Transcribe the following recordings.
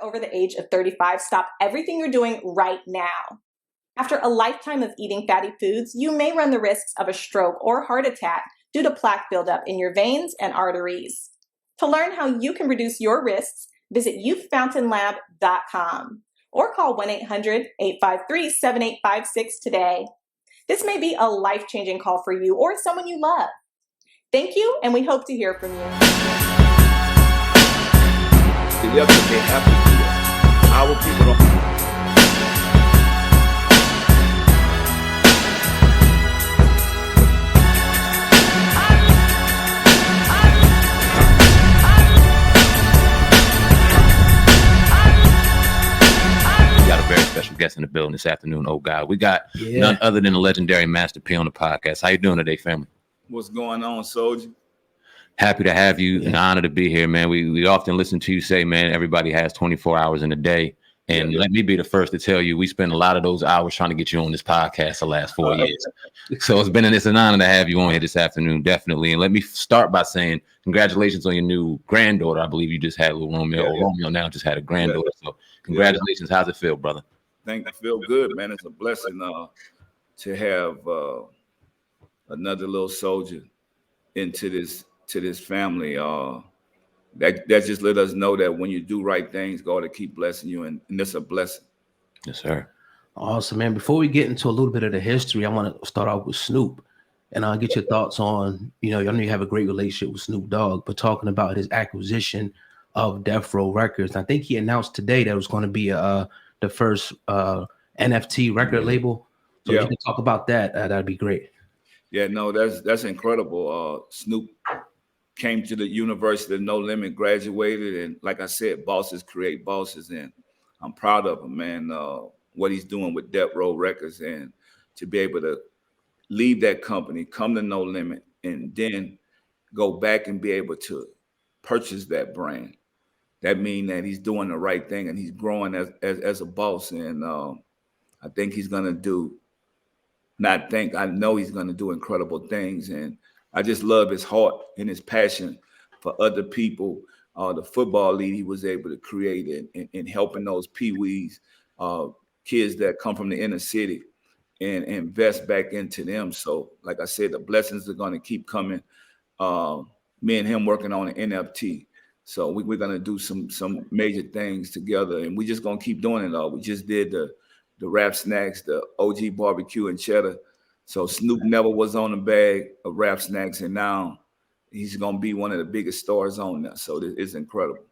you're over the age of 35, stop everything you're doing right now. After a lifetime of eating fatty foods, you may run the risks of a stroke or heart attack due to plaque buildup in your veins and arteries. To learn how you can reduce your risks, visit youthfountainlab.com or call 1-800-853-7856 today. This may be a life-changing call for you or someone you love. Thank you, and we hope to hear from you. They have to do that. Our people don't. Special guest in the building this afternoon. Oh God, we got none other than the legendary Master P on the podcast. How you doing today, family? What's going on, Soldier? Happy to have you. An honor to be here, man. We often listen to you say, man, everybody has 24 hours in a day. And let me be the first to tell you, we spend a lot of those hours trying to get you on this podcast the last 4 years. So it's an honor to have you on here this afternoon, definitely. And let me start by saying congratulations on your new granddaughter. I believe you just had little Romeo. Romeo now just had a granddaughter. So congratulations. How's it feel, brother? I feel good, man. It's a blessing to have another little soldier into this family. That just let us know that when you do right things, God will keep blessing you, and it's a blessing. Yes, sir. Awesome, man. Before we get into a little bit of the history, I want to start off with Snoop, and I'll get your thoughts on, I know you have a great relationship with Snoop Dogg, but talking about his acquisition of Death Row Records. I think he announced today that it was going to be the first NFT record label. So if you can talk about that, that'd be great. Yeah, no, that's incredible. Snoop came to the University of No Limit, graduated, and like I said, bosses create bosses, and I'm proud of him, man. What he's doing with Death Row Records, and to be able to leave that company, come to No Limit, and then go back and be able to purchase that brand. That means that he's doing the right thing, and he's growing as a boss. And I think he's going to do, I know he's going to do incredible things. And I just love his heart and his passion for other people. The football league he was able to create and helping those peewees, kids that come from the inner city, and invest back into them. So like I said, the blessings are going to keep coming. Me and him working on an NFT. So we're going to do some major things together, and we're just going to keep doing it all. We just did the Rap Snacks, the OG barbecue and cheddar. So Snoop never was on the bag of Rap Snacks, and now he's going to be one of the biggest stars on there. So it's incredible.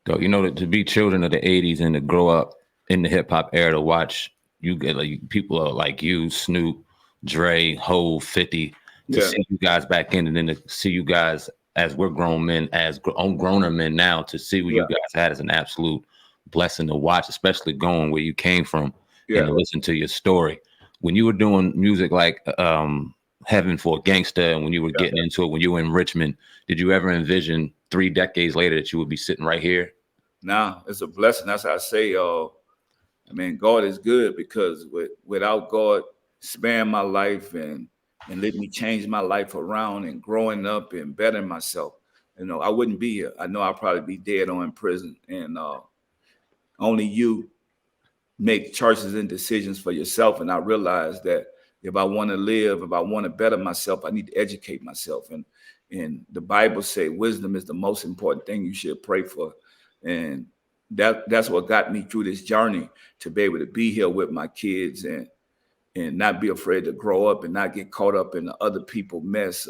So, to be children of the 80s and to grow up in the hip hop era, to watch you get people like you, Snoop, Dre, Hov, 50, to see you guys back in, and then to see you guys as we're grown men, as growner men now, to see what you guys had is an absolute blessing to watch, especially going where you came from and to listen to your story. When you were doing music like Heaven for a Gangster, and when you were getting into it, when you were in Richmond, did you ever envision 3 decades later that you would be sitting right here? Nah, it's a blessing. That's how I say, God is good, because without God sparing my life and letting me change my life around and growing up and bettering myself, I wouldn't be here. I know I'd probably be dead or in prison. And only you make choices and decisions for yourself. And I realized that if I want to live, if I want to better myself, I need to educate myself. And the Bible say wisdom is the most important thing you should pray for. And that's what got me through this journey, to be able to be here with my kids and not be afraid to grow up and not get caught up in the other people's mess.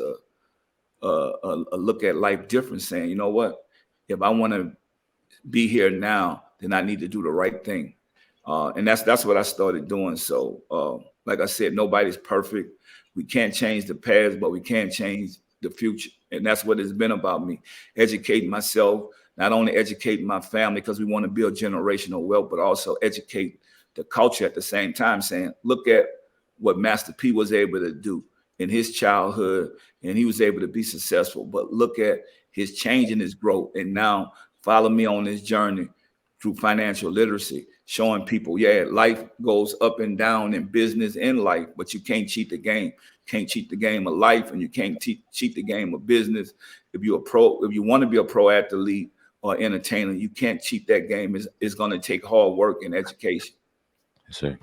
Look at life different, saying, you know what, if I want to be here now, then I need to do the right thing. And that's what I started doing. So like I said, nobody's perfect. We can't change the past, but we can change the future. And that's what it's been about me, educating myself, not only educating my family, because we want to build generational wealth, but also educate the culture at the same time, saying, look at what Master P was able to do in his childhood, and he was able to be successful. But look at his change and his growth. And now follow me on this journey through financial literacy, showing people, life goes up and down in business and life, but you can't cheat the game. Can't cheat the game of life, and you can't cheat the game of business. If you want to be a pro athlete, or entertainer. You can't cheat that game. It's going to take hard work and education. Yes, sir.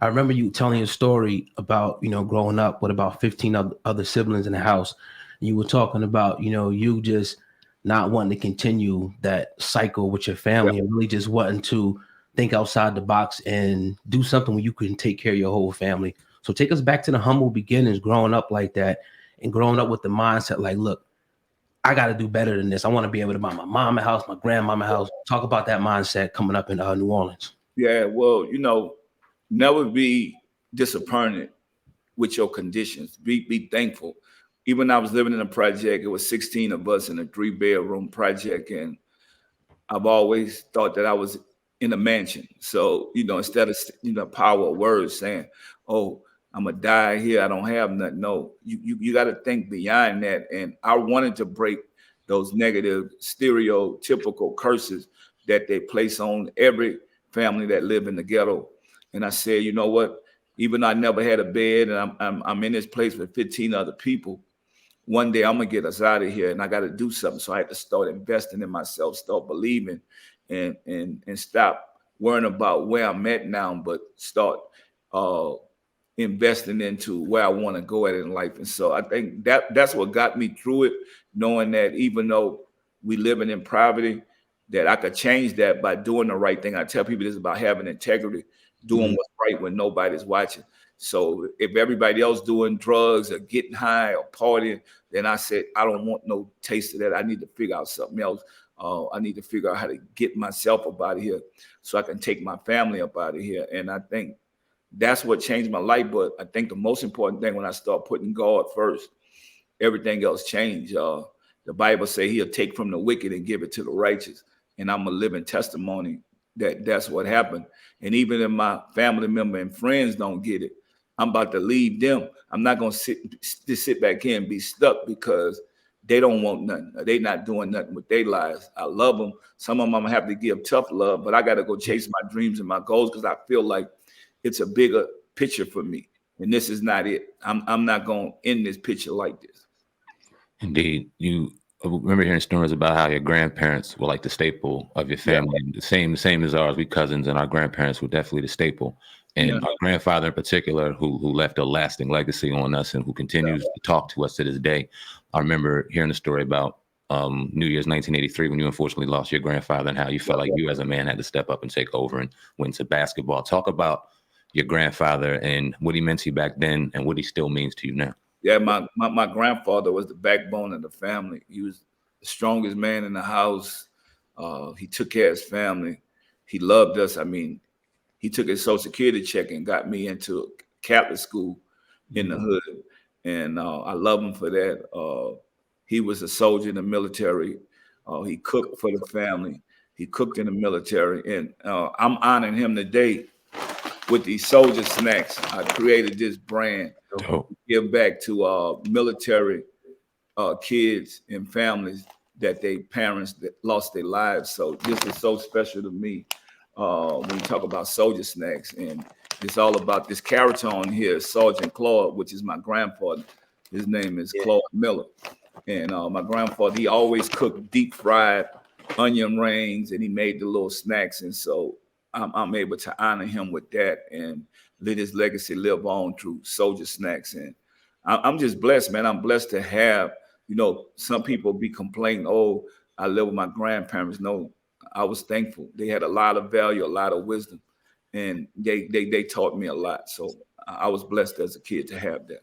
I remember you telling a story about, growing up with about 15 other siblings in the house. You were talking about, you just not wanting to continue that cycle with your family and really just wanting to think outside the box and do something where you can take care of your whole family. So take us back to the humble beginnings, growing up like that and growing up with the mindset like, look, I got to do better than this. I want to be able to buy my mom a house, my grandmama a house. Talk about that mindset coming up in New Orleans. Yeah, well, never be disappointed with your conditions. Be thankful. Even when I was living in a project, it was 16 of us in a 3-bedroom project, and I've always thought that I was in a mansion. So, instead of power of words saying, oh, I'm gonna die here, I don't have nothing. No, you got to think beyond that. And I wanted to break those negative, stereotypical curses that they place on every family that live in the ghetto. And I said, you know what? Even though I never had a bed, and I'm in this place with 15 other people, one day I'm gonna get us out of here, and I got to do something. So I had to start investing in myself, start believing, and stop worrying about where I'm at now, but start investing into where I want to go at in life. And so I think that's what got me through it, knowing that even though we living in poverty, that I could change that by doing the right thing. I tell people this is about having integrity, doing what's right when nobody's watching. So if everybody else doing drugs or getting high or partying, then I said, I don't want no taste of that. I need to figure out something else. I need to figure out how to get myself up out of here so I can take my family up out of here. And I think that's what changed my life. But I think the most important thing, when I start putting God first, everything else changed. The Bible say he'll take from the wicked and give it to the righteous. And I'm a living testimony that that's what happened. And even if my family member and friends don't get it, I'm about to leave them. I'm not going to sit back here and be stuck because they don't want nothing. They not doing nothing with their lives. I love them. Some of them I'm going to have to give tough love, but I got to go chase my dreams and my goals because I feel like it's a bigger picture for me. And this is not it. I'm not going to end this picture like this. Indeed. I remember hearing stories about how your grandparents were like the staple of your family. Yeah. The same as ours. We cousins, and our grandparents were definitely the staple. And our grandfather in particular, who left a lasting legacy on us and who continues to talk to us to this day. I remember hearing a story about New Year's 1983 when you unfortunately lost your grandfather and how you felt like you as a man had to step up and take over and went to basketball. Talk about your grandfather and what he meant to you back then and what he still means to you now. Yeah, my grandfather was the backbone of the family. He was the strongest man in the house. He took care of his family. He loved us. I mean, he took his Social Security check and got me into Catholic school in the hood. And I love him for that. He was a soldier in the military. He cooked for the family. He cooked in the military. And I'm honoring him today with these soldier snacks. I created this brand to give back to military kids and families that they parents that lost their lives. So this is so special to me when you talk about soldier snacks. And it's all about this character on here, Sergeant Claude, which is my grandfather. His name is Claude Miller. And my grandfather, he always cooked deep fried onion rings, and he made the little snacks. And so I'm able to honor him with that and let his legacy live on through soldier snacks. And I'm just blessed, man. I'm blessed to have, some people be complaining, oh, I live with my grandparents. No, I was thankful. They had a lot of value, a lot of wisdom, and they taught me a lot. So I was blessed as a kid to have that.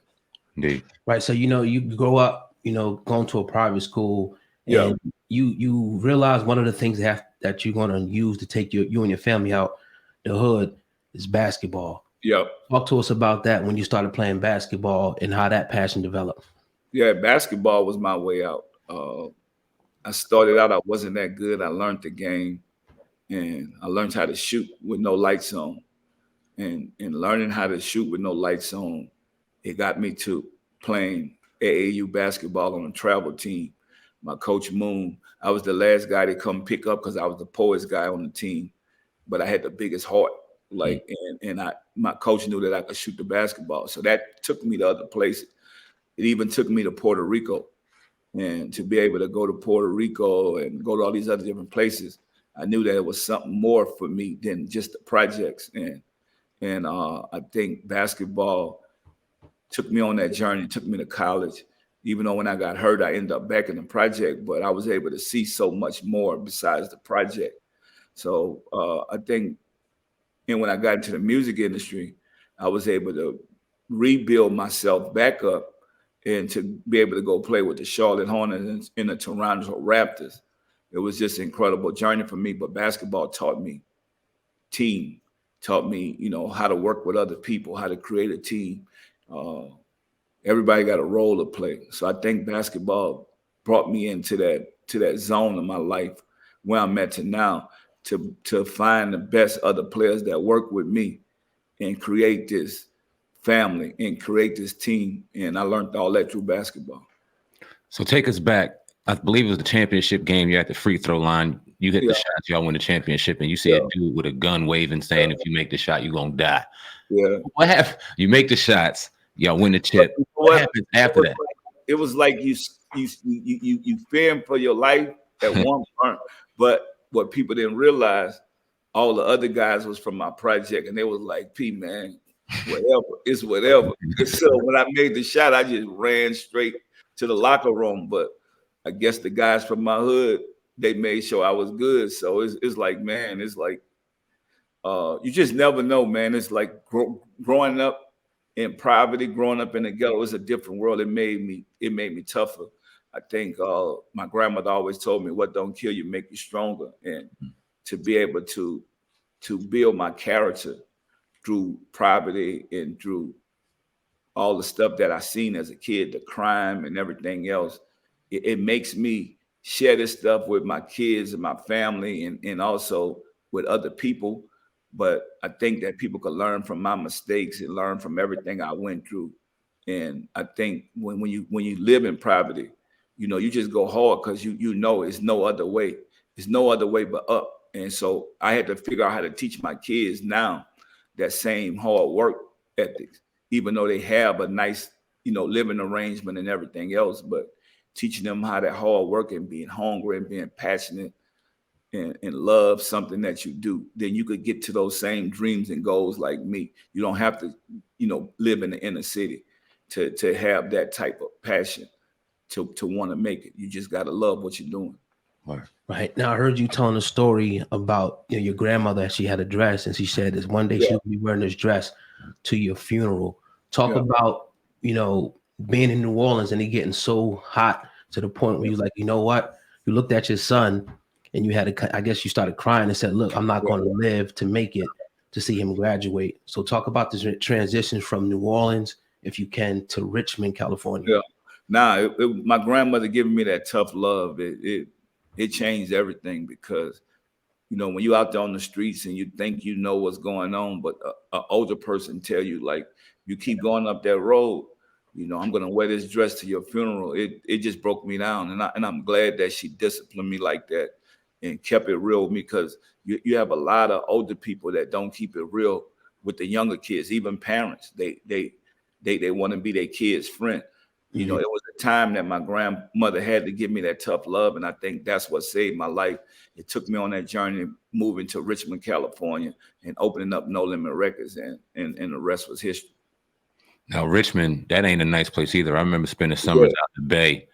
Indeed. Right. So, you grow up, going to a private school, and you realize one of the things that you're going to use to take you and your family out the hood is basketball. Yep. Talk to us about that when you started playing basketball and how that passion developed. Yeah, basketball was my way out. I started out, I wasn't that good. I learned the game, and I learned how to shoot with no lights on. And learning how to shoot with no lights on, it got me to playing AAU basketball on a travel team. My coach Moon, I was the last guy to come pick up because I was the poorest guy on the team, but I had the biggest heart. My coach knew that I could shoot the basketball. So that took me to other places. It even took me to Puerto Rico And to be able to go to Puerto Rico and go to all these other different places, I knew that it was something more for me than just the projects. And I think basketball took me on that journey, took me to college. Even though when I got hurt, I ended up back in the project, but I was able to see so much more besides the project. So I think, and when I got into the music industry, I was able to rebuild myself back up and to be able to go play with the Charlotte Hornets and the Toronto Raptors. It was just an incredible journey for me, but basketball taught me team, taught me, how to work with other people, how to create a team. Everybody got a role to play. So I think basketball brought me into that zone of my life where I'm at to now to find the best other players that work with me and create this family and create this team. And I learned all that through basketball. So take us back. I believe it was the championship game. You're at the free throw line. You hit the shots. Y'all win the championship, and you see a dude with a gun waving, saying, "If you make the shot, you're gonna die." Yeah. What happened? You make the shots. Y'all win the chip. What happened after that? It was like you fearing for your life at one point, but what people didn't realize, all the other guys was from my project, and they was like, "P, man, whatever, it's whatever." And so when I made the shot, I just ran straight to the locker room. But I guess the guys from my hood, they made sure I was good. So it's like, man, it's like you just never know, man. It's like growing up in poverty, growing up in the ghetto is a different world. It made me tougher. I think my grandmother always told me, "What don't kill you make you stronger." And to be able to build my character through poverty and through all the stuff that I seen as a kid, the crime and everything else, it makes me share this stuff with my kids and my family and also with other people. But I think that people could learn from my mistakes and learn from everything I went through. And I think when you live in poverty, you just go hard because you know it's no other way. It's no other way but up. And so I had to figure out how to teach my kids now that same hard work ethics, even though they have a nice, living arrangement and everything else, but teaching them how that hard work and being hungry and being passionate and love something that you do, then you could get to those same dreams and goals like me. You don't have to, live in the inner city to have that type of passion to want to make it. You just got to love what you're doing. Right. Now I heard you telling a story about your grandmother. She had a dress, and she said that one day she'll be wearing this dress to your funeral. Talk about being in New Orleans and it getting so hot to the point where you're like, you know what? You looked at your son and you had to. I guess you started crying and said, "Look, I'm not going to live to make it to see him graduate." So talk about this transition from New Orleans, if you can, to Richmond, California. Yeah. Nah, my grandmother giving me that tough love. It changed everything because, when you out there on the streets and you think you know what's going on, but an older person tell you, like, you keep going up that road, I'm going to wear this dress to your funeral. It just broke me down. And I'm glad that she disciplined me like that and kept it real with me, because you have a lot of older people that don't keep it real with the younger kids, even parents. They want to be their kids' friend. It was a time that my grandmother had to give me that tough love, and I think that's what saved my life. It took me on that journey, moving to Richmond, California, and opening up No Limit Records, and the rest was history. Now, Richmond, that ain't a nice place either. I remember spending summers out in the Bay.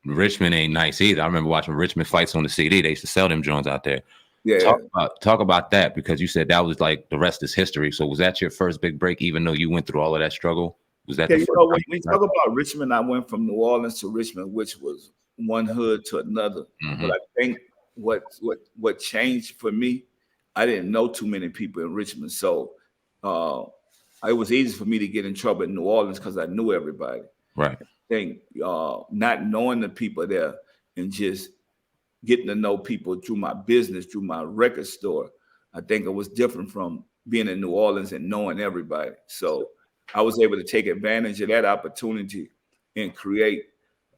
Richmond ain't nice either. I remember watching Richmond fights on the CD. They used to sell them joints out there. Yeah. Talk about that, because you said that was like the rest is history. So was that your first big break, even though you went through all of that struggle? Was that when you talk about Richmond, I went from New Orleans to Richmond, which was one hood to another. But I think what changed for me, I didn't know too many people in Richmond. So it was easy for me to get in trouble in New Orleans because I knew everybody. Right. I think not knowing the people there and just getting to know people through my business, through my record store, I think it was different from being in New Orleans and knowing everybody. So I was able to take advantage of that opportunity and create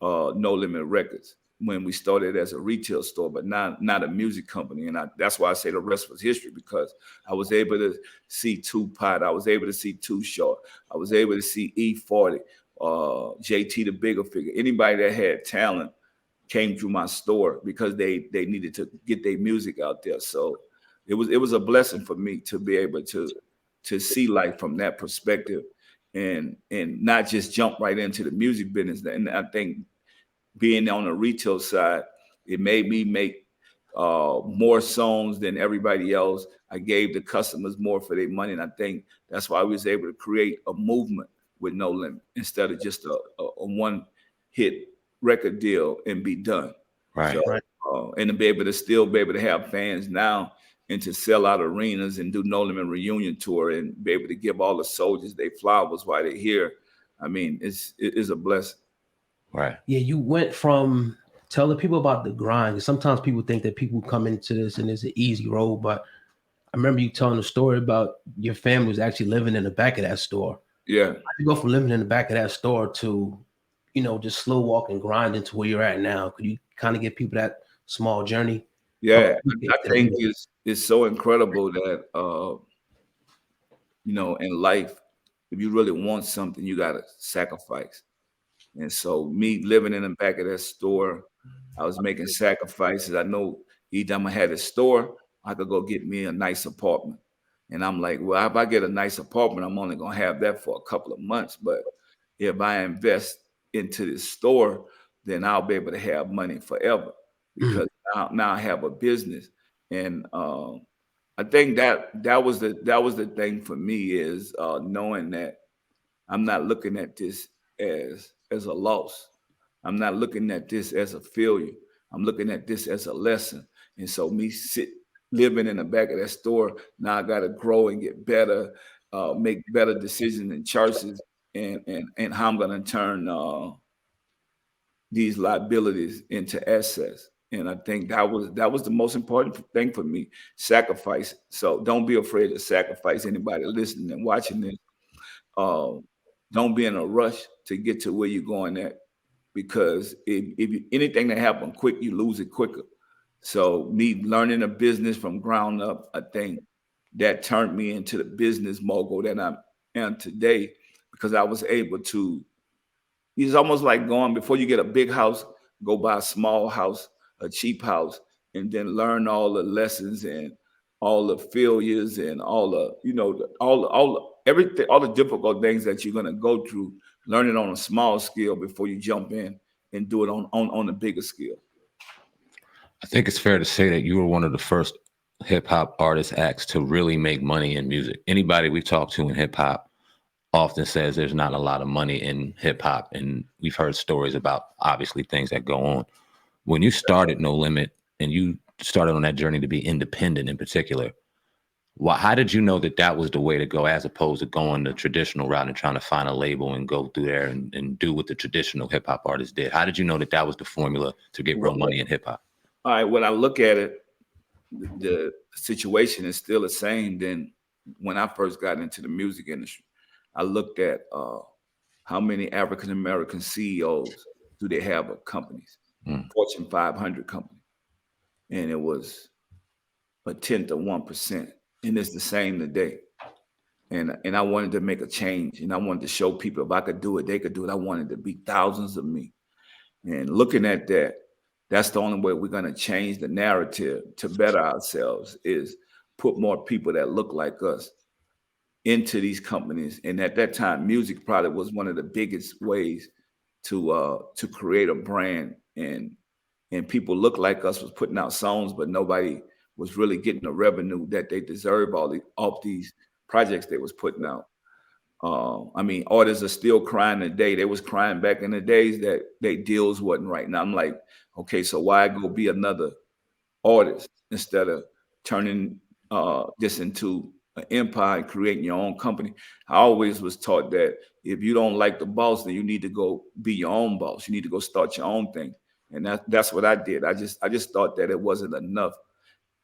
No Limit Records when we started as a retail store, but not a music company. And that's why I say the rest was history, because I was able to see Tupac, I was able to see Too Short, I was able to see E40, JT the Bigger Figure. Anybody that had talent came through my store because they needed to get their music out there. So it was a blessing for me to be able to see life from that perspective and not just jump right into the music business. And I think being on the retail side, it made me make more songs than everybody else. I gave the customers more for their money, and I think that's why I was able to create a movement with No Limit instead of just a one hit record deal and be done. Right. So, and to be able to still be able to have fans now and to sell out arenas and do No Limit reunion tour and be able to give all the soldiers their flowers while they're here. I mean, it is a blessing. Right. Yeah, you went from telling people about the grind. Sometimes people think that people come into this and it's an easy road, but I remember you telling a story about your family was actually living in the back of that store. Yeah. How you go from living in the back of that store to, just slow walk and grind into where you're at now? Could you kind of give people that small journey? Yeah, I think it's so incredible that in life, if you really want something, you gotta sacrifice. And so me living in the back of that store, I was making sacrifices. I know each time I had a store, I could go get me a nice apartment. And I'm like, well, if I get a nice apartment, I'm only gonna have that for a couple of months. But if I invest into this store, then I'll be able to have money forever because now I have a business. And I think that was the thing for me is knowing that I'm not looking at this as a loss. I'm not looking at this as a failure. I'm looking at this as a lesson. And so me living in the back of that store, now I got to grow and get better, make better decisions and choices, and how I'm going to turn these liabilities into assets. And I think that was the most important thing for me, sacrifice. So don't be afraid to sacrifice. Anybody listening and watching this, don't be in a rush to get to where you're going at, because if anything that happens quick, you lose it quicker. So me learning a business from ground up, I think that turned me into the business mogul that I am today, because I was able to. It's almost like going, before you get a big house, go buy a small house, a cheap house, and then learn all the lessons and all the failures and all the, everything, all the difficult things that you're gonna go through, learn it on a small scale before you jump in and do it on a bigger scale. I think it's fair to say that you were one of the first hip hop artist acts to really make money in music. Anybody we talk to in hip hop often says there's not a lot of money in hip hop, and we've heard stories about obviously things that go on. When you started No Limit and you started on that journey to be independent in particular, how did you know that was the way to go, as opposed to going the traditional route and trying to find a label and go through there and do what the traditional hip hop artists did? How did you know that was the formula to get real money in hip hop? All right, when I look at it, the situation is still the same than when I first got into the music industry. I looked at how many African American CEOs do they have of companies, Fortune 500 companies, and it was a tenth of 1%, and it's the same today. And I wanted to make a change, and I wanted to show people if I could do it, they could do it. I wanted to be thousands of me, and looking at that, that's the only way we're going to change the narrative to better ourselves, is put more people that look like us into these companies. And at that time, music probably was one of the biggest ways to create a brand, and people look like us was putting out songs, but nobody was really getting the revenue that they deserve off these projects they was putting out. I mean, artists are still crying today. They was crying back in the days that their deals wasn't right. Now I'm like, okay, so why go be another artist instead of turning this into an empire and creating your own company? I always was taught that if you don't like the boss, then you need to go be your own boss. You need to go start your own thing. And that's what I did. I just thought that it wasn't enough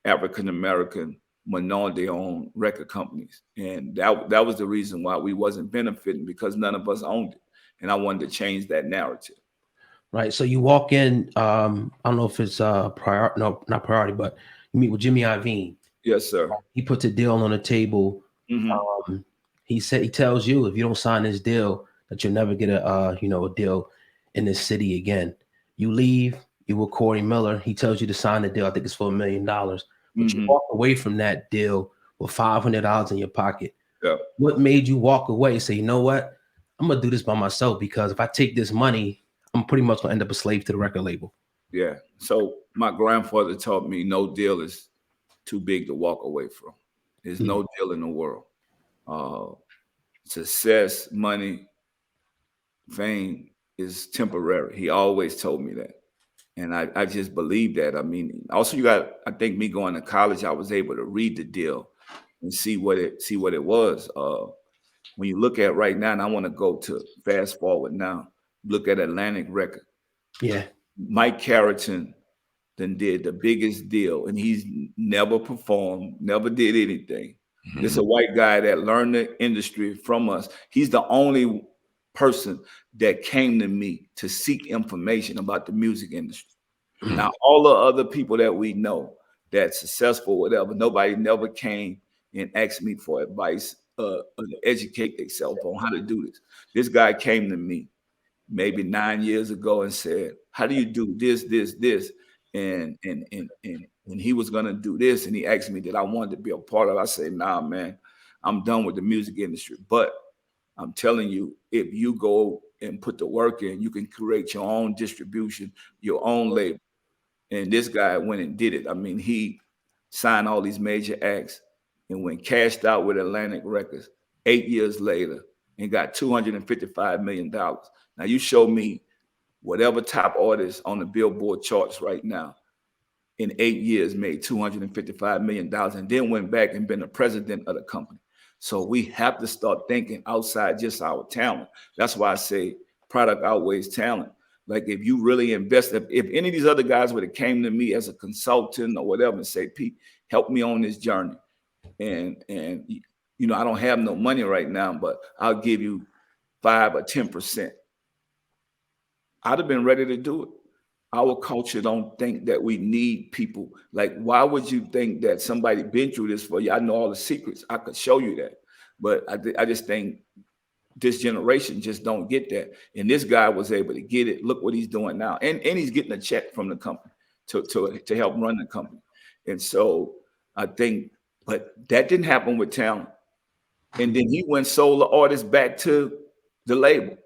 African American minority-owned record companies, and that was the reason why we wasn't benefiting, because none of us owned it. And I wanted to change that narrative. Right. So you walk in, I don't know if it's not priority, but you meet with Jimmy Iovine. Yes, sir. He puts a deal on the table. Mm-hmm. He tells you, if you don't sign this deal, that you'll never get a a deal in this city again. You leave, you with Corey Miller. He tells you to sign the deal. I think it's for $1 million, but you walk away from that deal with $500 in your pocket. Yeah. What made you walk away and say, you know what? I'm gonna do this by myself, because if I take this money, I'm pretty much gonna end up a slave to the record label. Yeah. So my grandfather taught me no deal is too big to walk away from. There's no deal in the world. Success, money, fame is temporary. He always told me that. And I just believe that. I mean, also I think me going to college, I was able to read the deal and see what it was. When you look at right now, and I want to go to fast forward now, look at Atlantic Record. Yeah. Mike Carrington then did the biggest deal, and he's never performed, never did anything. This is a white guy that learned the industry from us. He's the only person that came to me to seek information about the music industry. Now, all the other people that we know that's successful, whatever, nobody never came and asked me for advice, to educate themselves on how to do this. This guy came to me maybe 9 years ago and said, how do you do this, this, this? And he was gonna do this, and he asked me that I wanted to be a part of it. I said, nah, man, I'm done with the music industry. But I'm telling you, if you go and put the work in, you can create your own distribution, your own label. And this guy went and did it. I mean, he signed all these major acts and went cashed out with Atlantic Records 8 years later and got $255 million. Now you show me whatever top artist on the Billboard charts right now in 8 years made $255 million and then went back and been the president of the company. So we have to start thinking outside just our talent. That's why I say product outweighs talent. Like if you really invest, if any of these other guys would have came to me as a consultant or whatever and say, Pete, help me on this journey. And you know, I don't have no money right now, but I'll give you 5 or 10%. I'd have been ready to do it. Our culture don't think that we need people. Like, why would you think that somebody been through this for you? I know all the secrets. I could show you that. But I just think this generation just don't get that. And this guy was able to get it. Look what he's doing now. And he's getting a check from the company to help run the company. And so I think, but that didn't happen with talent. And then he went sold the artist back to the label.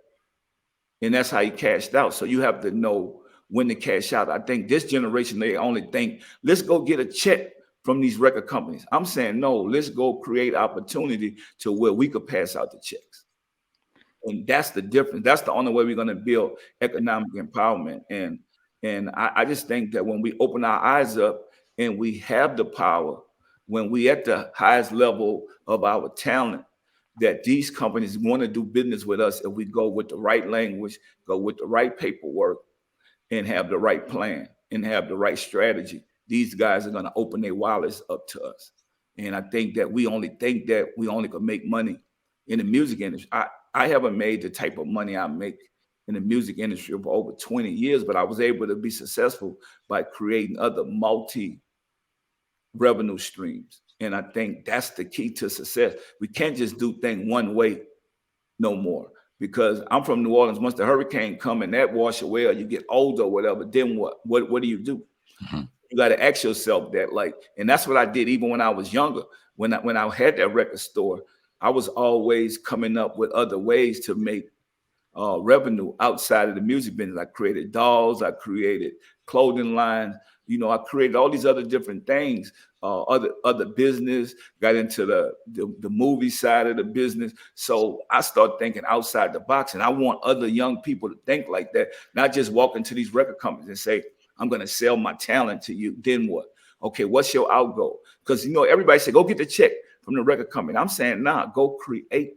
And that's how he cashed out. So you have to know when to cash out. I think this generation, they only think, let's go get a check from these record companies. I'm saying, no, let's go create opportunity to where we could pass out the checks. And that's the difference. That's the only way we're going to build economic empowerment. And I just think that when we open our eyes up and we have the power, when we at the highest level of our talent, that these companies want to do business with us if we go with the right language, go with the right paperwork, and have the right plan and have the right strategy. These guys are going to open their wallets up to us. And I think that we only can make money in the music industry. I haven't made the type of money I make in the music industry for over 20 years, but I was able to be successful by creating other multi-revenue streams. And I think that's the key to success. We can't just do things one way no more. Because I'm from New Orleans. Once the hurricane come and that wash away, or you get older or whatever, then what? What do you do? You got to ask yourself that. Like, and that's what I did even when I was younger. When I had that record store, I was always coming up with other ways to make revenue outside of the music business. I created dolls. I created clothing lines. You know, I created all these other different things, other business, got into the movie side of the business. So I started thinking outside the box, and I want other young people to think like that, not just walk into these record companies and say, I'm going to sell my talent to you. Then what? Okay, what's your outgo? Because, you know, everybody say, go get the check from the record company. I'm saying, nah, go create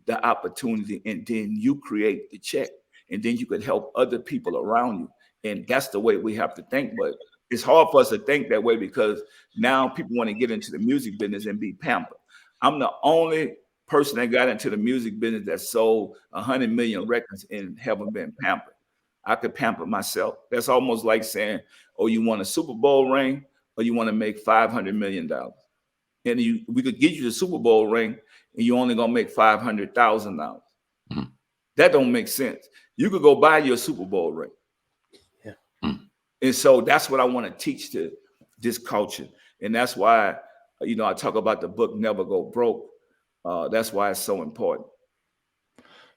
the opportunity, and then you create the check, and then you could help other people around you. And that's the way we have to think. But it's hard for us to think that way because now people want to get into the music business and be pampered. I'm the only person that got into the music business that sold 100 million records and haven't been pampered. I could pamper myself. That's almost like saying, oh, you want a Super Bowl ring or you want to make $500 million. And we could get you the Super Bowl ring and you're only going to make $500,000. That don't make sense. You could go buy your Super Bowl ring. Yeah. And so that's what I want to teach to this culture. And that's why, I talk about the book Never Go Broke. That's why it's so important.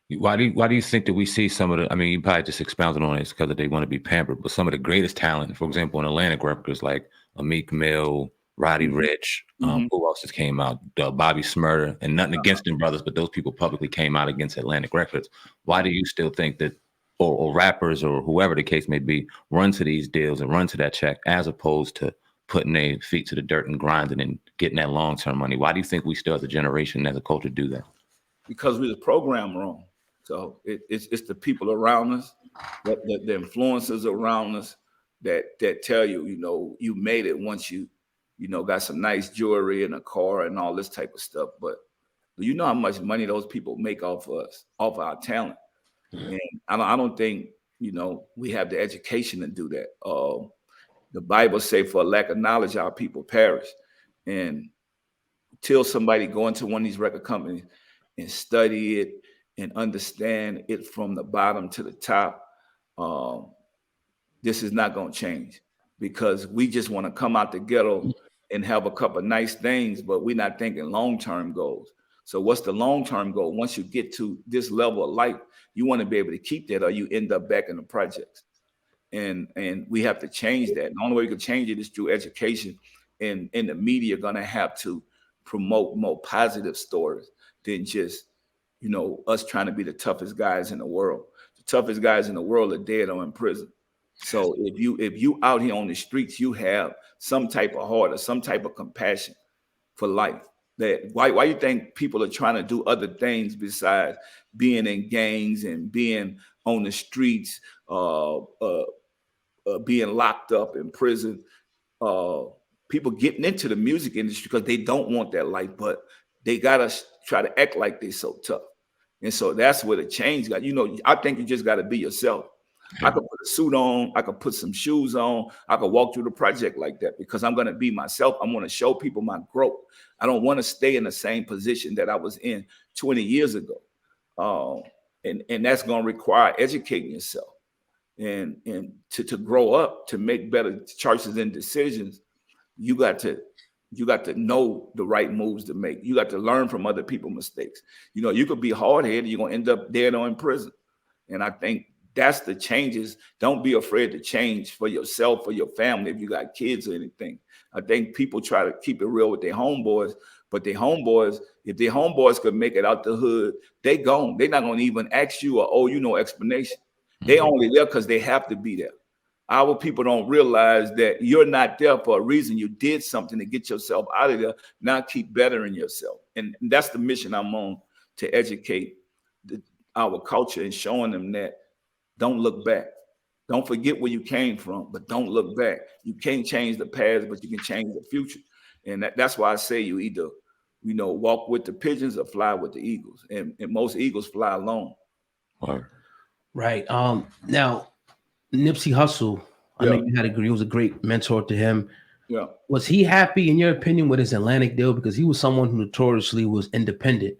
Why do you think that we see some of the? I mean, you probably just expounded on it because they want to be pampered, but some of the greatest talent, for example, in Atlantic records like Meek Mill, Roddy Ricch, who else just came out? Bobby Smurder, and nothing against them brothers, but those people publicly came out against Atlantic Records. Why do you still think that, or rappers or whoever the case may be, run to these deals and run to that check as opposed to putting their feet to the dirt and grinding and getting that long-term money? Why do you think we still, as a generation, as a culture, do that? Because we was programmed wrong. So it's the people around us, the influences around us that tell you, you made it once you got some nice jewelry and a car and all this type of stuff. But you know how much money those people make off us, off our talent. And I don't think, we have the education to do that. The Bible say for lack of knowledge, our people perish. And till somebody go into one of these record companies and study it and understand it from the bottom to the top, this is not going to change, because we just want to come out the ghetto and have a couple of nice things, but we're not thinking long-term goals. So what's the long-term goal? Once you get to this level of life, you want to be able to keep that, or you end up back in the projects. And we have to change that. And the only way we can change it is through education, and the media are going to have to promote more positive stories than just us trying to be the toughest guys in the world. The toughest guys in the world are dead or in prison. So if you out here on the streets, you have some type of heart or some type of compassion for life. That why you think people are trying to do other things besides being in gangs and being on the streets, being locked up in prison? People getting into the music industry because they don't want that life, but they gotta try to act like they're so tough. And so that's where the change got. I think you just got to be yourself. I could put a suit on, I could put some shoes on, I could walk through the project like that because I'm going to be myself. I want to show people my growth. I don't want to stay in the same position that I was in 20 years ago. And that's going to require educating yourself and to grow up, to make better choices and decisions. You got to know the right moves to make. You got to learn from other people's mistakes. You could be hard-headed, you're going to end up dead or in prison. And I think that's the changes. Don't be afraid to change for yourself, for your family, if you got kids or anything. I think people try to keep it real with their homeboys, but their homeboys, if their homeboys could make it out the hood, they gone. They're not going to even ask you or owe you no explanation. They only there because they have to be there. Our people don't realize that you're not there for a reason. You did something to get yourself out of there. Now keep bettering yourself. And that's the mission I'm on, to educate our culture and showing them that don't look back. Don't forget where you came from, but don't look back. You can't change the past, but you can change the future. And that's why I say you either, walk with the pigeons or fly with the eagles. And most eagles fly alone. Right. Now, Nipsey Hussle, I know you had agree, was a great mentor to him. Yeah. Was he happy, in your opinion, with his Atlantic deal? Because he was someone who notoriously was independent.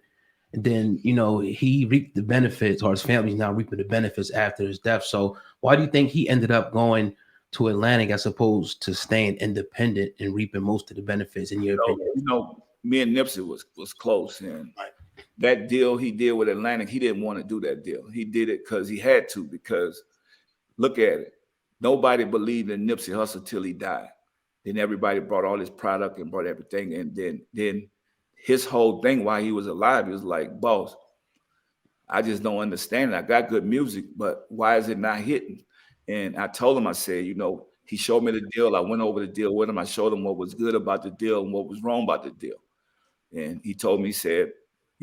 And then, he reaped the benefits, or his family's now reaping the benefits after his death. So why do you think he ended up going to Atlantic as opposed to staying independent and reaping most of the benefits, in your opinion? Me and Nipsey was close. And that deal he did with Atlantic, he didn't want to do that deal. He did it because he had to, because look at it. Nobody believed in Nipsey Hussle till he died. Then everybody brought all his product and brought everything. And then his whole thing while he was alive, he was like, boss, I just don't understand it. I got good music, but why is it not hitting? And I told him, I said, he showed me the deal. I went over the deal with him. I showed him what was good about the deal and what was wrong about the deal. And he told me, he said,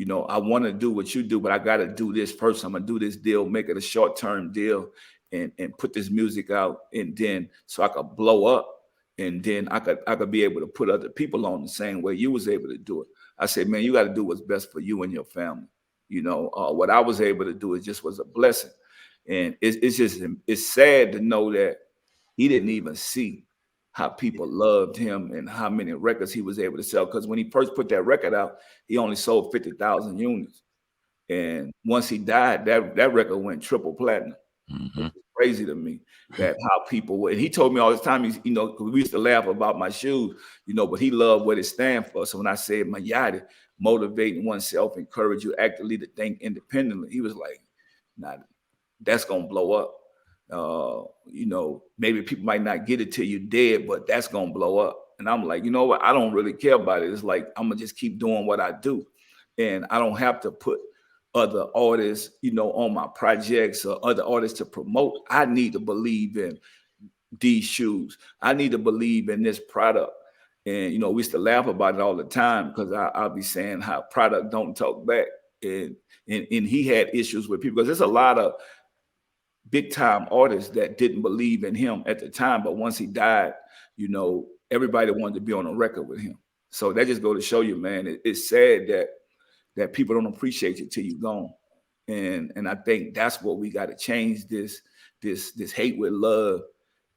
I want to do what you do, but I got to do this first. I'm going to do this deal, make it a short-term deal, and put this music out. And then so I could blow up. And then I could be able to put other people on the same way you was able to do it. I said, man, you got to do what's best for you and your family. What I was able to do, it just was a blessing. And it's sad to know that he didn't even see how people loved him and how many records he was able to sell. Because when he first put that record out, he only sold 50,000 units. And once he died, that record went triple platinum. Mm-hmm. It's crazy to me that how people would. And he told me all the time, he's, we used to laugh about my shoes, but he loved what it stands for. So when I said Mayati, motivating oneself, encourage you actively to think independently, he was like, nah, that's gonna blow up. Maybe people might not get it till you're dead, but that's gonna blow up. And I'm like, you know what? I don't really care about it. It's like I'm gonna just keep doing what I do, and I don't have to put other artists, on my projects or other artists to promote. I need to believe in these shoes. I need to believe in this product. And we used to laugh about it all the time because I'll be saying how product don't talk back. And he had issues with people because there's a lot of big time artists that didn't believe in him at the time, but once he died, everybody wanted to be on a record with him. So that just go to show you, man, it's sad that people don't appreciate you till you're gone. And I think that's what we got to change, this hate with love,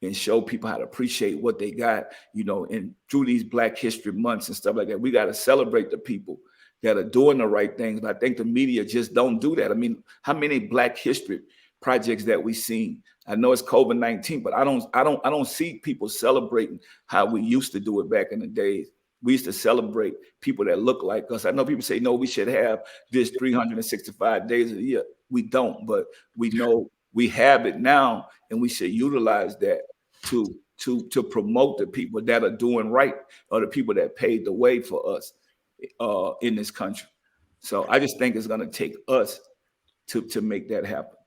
and show people how to appreciate what they got, and through these Black History Months and stuff like that. We got to celebrate the people that are doing the right things. But I think the media just don't do that. I mean, how many Black history projects that we seen? I know it's COVID-19, but I don't see people celebrating how we used to do it back in the days. We used to celebrate people that look like us. I know people say, no, we should have this 365 days a year. We don't, but we know we have it now, and we should utilize that to promote the people that are doing right, or the people that paved the way for us in this country. So I just think it's going to take us to make that happen.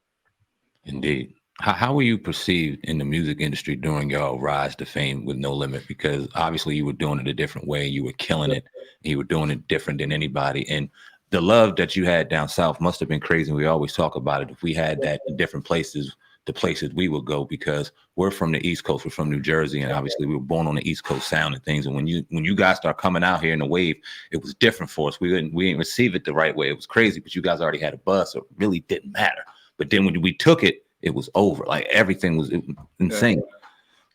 Indeed. How were you perceived in the music industry during your rise to fame with No Limit? Because obviously you were doing it a different way. You were killing it. You were doing it different than anybody. And the love that you had down south must have been crazy. We always talk about it. If we had that in different places, the places we would go, because we're from the East Coast, we're from New Jersey, and obviously we were born on the East Coast sound and things. And when you guys start coming out here in the wave, it was different for us. We didn't receive it the right way. It was crazy, but you guys already had a buzz, so it really didn't matter. But then when we took it, it was over. Like everything was insane. Yeah.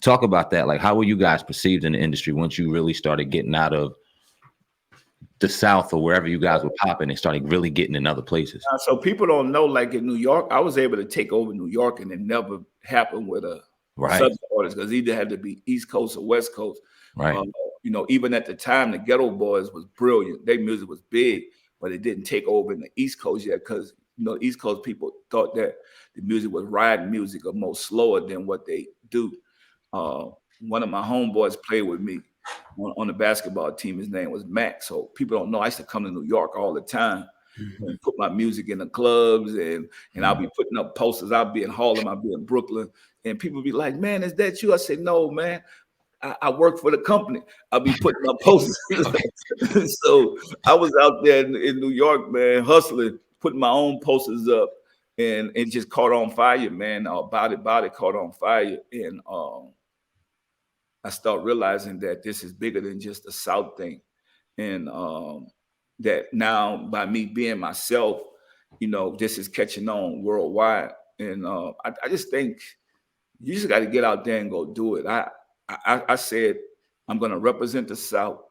Talk about that. Like, how were you guys perceived in the industry once you really started getting out of the South or wherever you guys were popping and started really getting in other places? So people don't know, like in New York, I was able to take over New York, and it never happened with a Southern artist, because either had to be East Coast or West Coast. Right. Even at the time, the Ghetto Boys was brilliant. Their music was big, but it didn't take over in the East Coast yet, because East Coast people thought that the music was riding music or more slower than what they do. One of my homeboys played with me on the basketball team. His name was Mac. So people don't know, I used to come to New York all the time and put my music in the clubs, and I'll be putting up posters. I'll be in Harlem, I'll be in Brooklyn, and people be like, man, is that you? I say, no, man. I work for the company. I'll be putting up posters. So I was out there in New York, man, hustling, putting my own posters up, and it just caught on fire, man. Body caught on fire. And I start realizing that this is bigger than just a South thing. And that now, by me being myself, this is catching on worldwide. And I just think you just got to get out there and go do it. I said, I'm going to represent the South,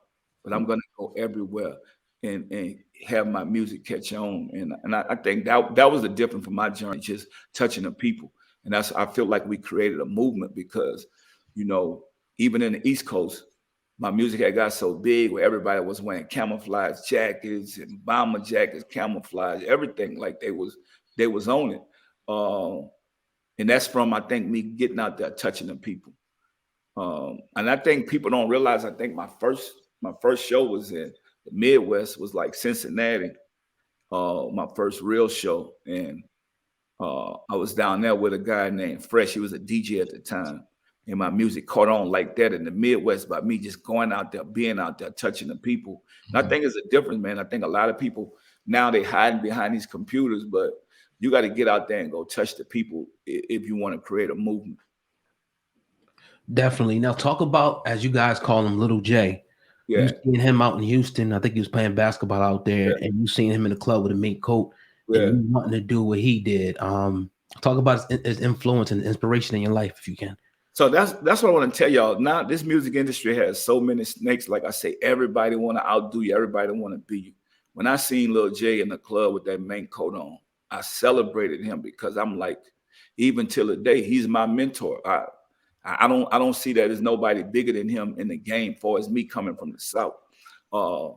but I'm going to go everywhere and have my music catch on. And I think that was the difference for my journey, just touching the people. And I feel like we created a movement, because, even in the East Coast, my music had got so big where everybody was wearing camouflage jackets and bomber jackets, camouflage, everything, like they was on it. And that's from, I think, me getting out there, touching the people. And I think people don't realize, I think my first show was in the Midwest, was like Cincinnati, my first real show. And I was down there with a guy named Fresh. He was a DJ at the time. And my music caught on like that in the Midwest by me just going out there, being out there, touching the people. And I think it's a difference, man. I think a lot of people now, they hiding behind these computers, but you got to get out there and go touch the people if you want to create a movement. Definitely. Now talk about, as you guys call him, Little J. Yeah. You seen him out in Houston. I think he was playing basketball out there, and you seen him in the club with a mink coat, and you wanting to do what he did. Talk about his influence and inspiration in your life, if you can. So that's what I want to tell y'all. Now, this music industry has so many snakes. Like I say, everybody want to outdo you. Everybody want to be you. when I seen Lil J in the club with that mink coat on, I celebrated him because I'm like, even till the day, he's my mentor. I don't see that there's nobody bigger than him in the game for as me coming from the South. Uh,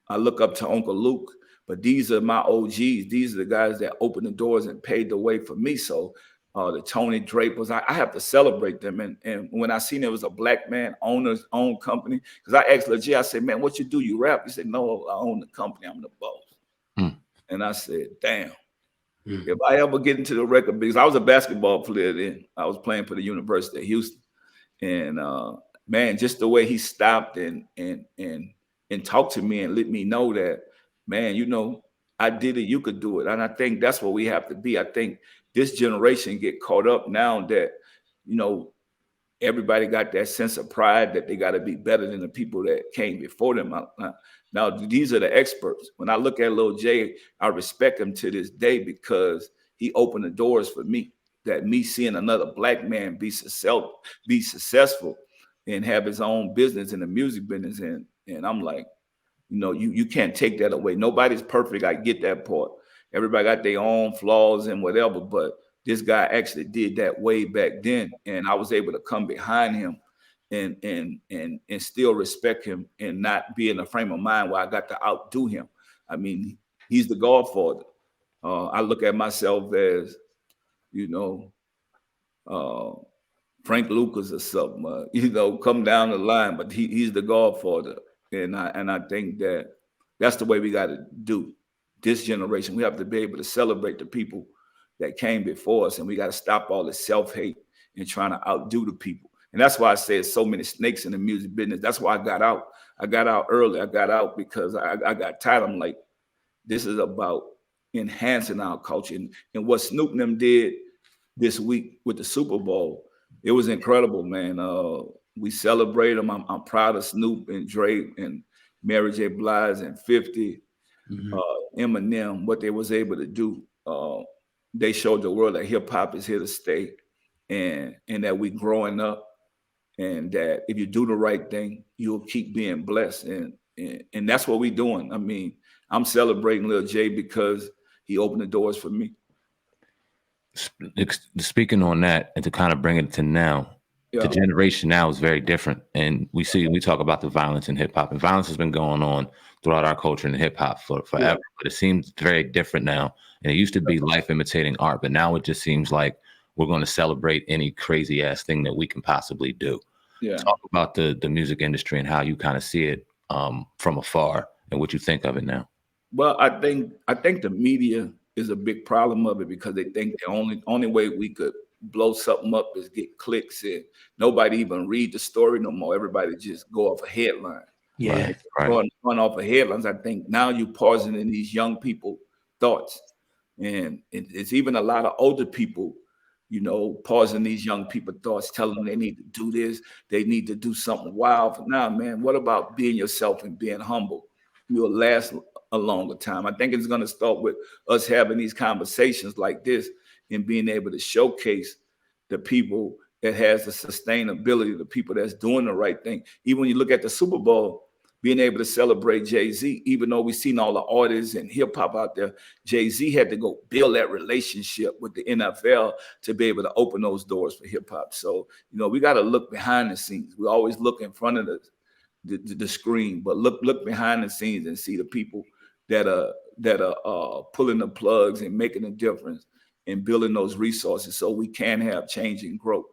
I look up to Uncle Luke, but these are my OGs. These are the guys that opened the doors and paved the way for me. So the Tony Drapers, I have to celebrate them. And when I seen it was a black man owner's own company, because I asked Legit, I said, man, what you do? You rap? He said, no, I own the company. I'm the boss. Mm. And I said, damn. If I ever get into the record business, I was a basketball player then. I was playing for the University of Houston. And man, just the way he stopped and talked to me and let me know that, man, you know, I did it, you could do it. And I think that's what we have to be. I think this generation get caught up now that, you know, everybody got that sense of pride that they got to be better than the people that came before them. Now, these are the experts. When I look at Lil J, I respect him to this day because he opened the doors for me. That me seeing another black man be successful and have his own business in the music business. And I'm like, you know, you can't take that away. Nobody's perfect. I get that part. Everybody got their own flaws and whatever, but this guy actually did that way back then. And I was able to come behind him and still respect him and not be in a frame of mind where I got to outdo him. I mean, he's the godfather. I look at myself as, you know, Frank Lucas or something, you know, come down the line, but he's the godfather. And I think that that's the way we got to do this generation. We have to be able to celebrate the people that came before us, and we got to stop all the self-hate and trying to outdo the people. And that's why I said so many snakes in the music business. That's why I got out. I got out early. I got out because I got tired. I'm like, this is about enhancing our culture. And what Snoop and them did this week with the Super Bowl, it was incredible, man. We celebrate them. I'm proud of Snoop and Dre and Mary J. Blige and 50, Eminem, what they was able to do. They showed the world that hip hop is here to stay, and that we growing up, and that if you do the right thing, you'll keep being blessed. And that's what we doing. I mean, I'm celebrating Lil J because he opened the doors for me. Speaking on that, and to kind of bring it to now, the generation now is very different. And we talk about the violence in hip hop, and violence has been going on throughout our culture in hip hop for forever, but it seems very different now. And it used to be life imitating art, but now it just seems like we're going to celebrate any crazy ass thing that we can possibly do. Yeah. Talk about the music industry and how you kind of see it from afar and what you think of it now. Well, I think the media is a big problem of it because they think the only way we could blow something up is get clicks in. Nobody even read the story no more. Everybody just go off a headline. Yeah, right. Run off of headlines. I think now you pausing in these young people thoughts, and it's even a lot of older people, you know, pausing these young people thoughts, telling them they need to do this, they need to do something wild. Now, man, what about being yourself and being humble? You'll last a longer time. I think it's going to start with us having these conversations like this and being able to showcase the people that has the sustainability, the people that's doing the right thing. Even when you look at the Super Bowl, being able to celebrate Jay-Z, even though we've seen all the artists and hip hop out there, Jay-Z had to go build that relationship with the NFL to be able to open those doors for hip hop. So, you know, we got to look behind the scenes. We always look in front of the screen, but look behind the scenes and see the people that are pulling the plugs and making a difference and building those resources so we can have change and growth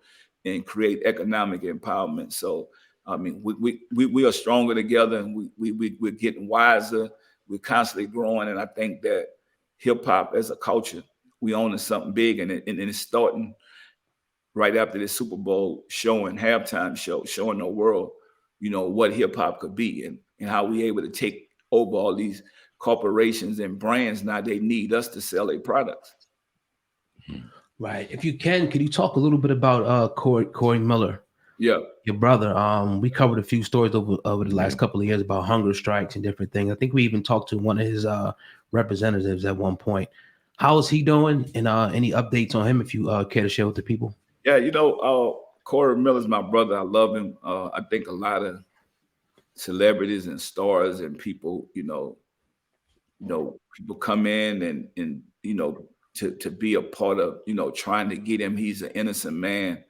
and create economic empowerment. So, I mean, we are stronger together, and we're getting wiser. We're constantly growing, and I think that hip hop as a culture, we own something big, and it's starting right after this Super Bowl halftime show, showing the world, you know, what hip hop could be and how we able to take over all these corporations and brands. Now they need us to sell their products. Right. If you can you talk a little bit about Corey Miller? Yeah, your brother. We covered a few stories over the last couple of years about hunger strikes and different things. I think we even talked to one of his representatives at one point. How is he doing? And any updates on him if you care to share with the people? Yeah, you know, Corey Miller's my brother. I love him. I think a lot of celebrities and stars and people, you know, people come in and to be a part of, trying to get him. He's an innocent man.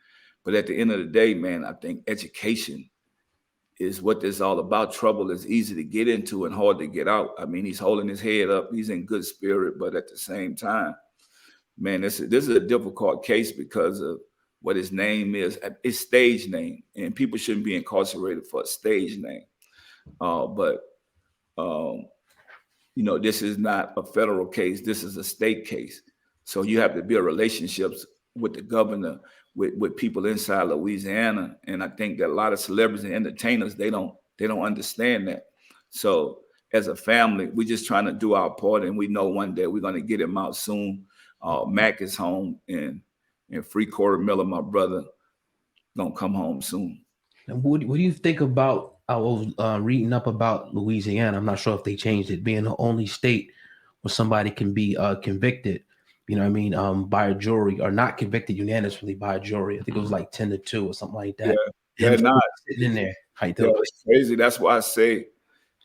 But at the end of the day, man, I think education is what this is all about. Trouble is easy to get into and hard to get out. I mean, he's holding his head up. He's in good spirit, but at the same time, man, this is a difficult case because of what his name is, his stage name, and people shouldn't be incarcerated for a stage name. But this is not a federal case. This is a state case. So you have to build relationships with the governor, with people inside Louisiana. And I think that a lot of celebrities and entertainers, they don't understand that. So as a family, we're just trying to do our part, and we know one day we're going to get him out soon. Mac is home, and Free Corey Miller, my brother, gonna come home soon. And what do you think about? I was reading up about Louisiana. I'm not sure if they changed it, being the only state where somebody can be convicted. You know what I mean? By a jury, or not convicted unanimously by a jury. I think it was like 10-2 or something like that. Yeah, not sitting in there. It's crazy. That's why I say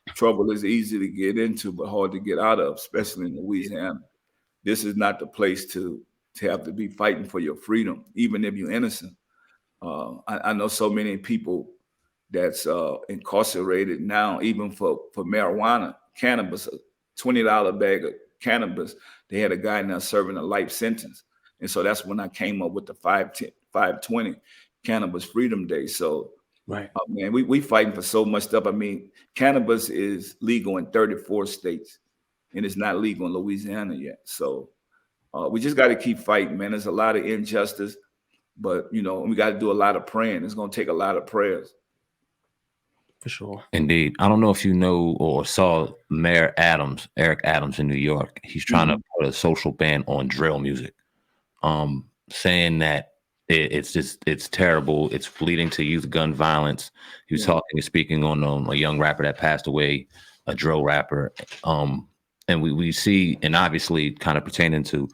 trouble is easy to get into, but hard to get out of, especially in Louisiana. This is not the place to have to be fighting for your freedom, even if you're innocent. I know so many people that's incarcerated now, even for marijuana, cannabis, a $20 bag of cannabis. They had a guy now serving a life sentence. And so that's when I came up with the 520 Cannabis Freedom Day. So, right, man, we fighting for so much stuff. I mean, cannabis is legal in 34 states, and it's not legal in Louisiana yet. So we just got to keep fighting, man. There's a lot of injustice, but, we got to do a lot of praying. It's going to take a lot of prayers. For sure. Indeed. I don't know if you know or saw Mayor Eric Adams in New York. He's trying to put a social ban on drill music, saying that it's terrible. It's leading to youth gun violence. He was speaking on a young rapper that passed away, a drill rapper. And we see, and obviously kind of pertaining to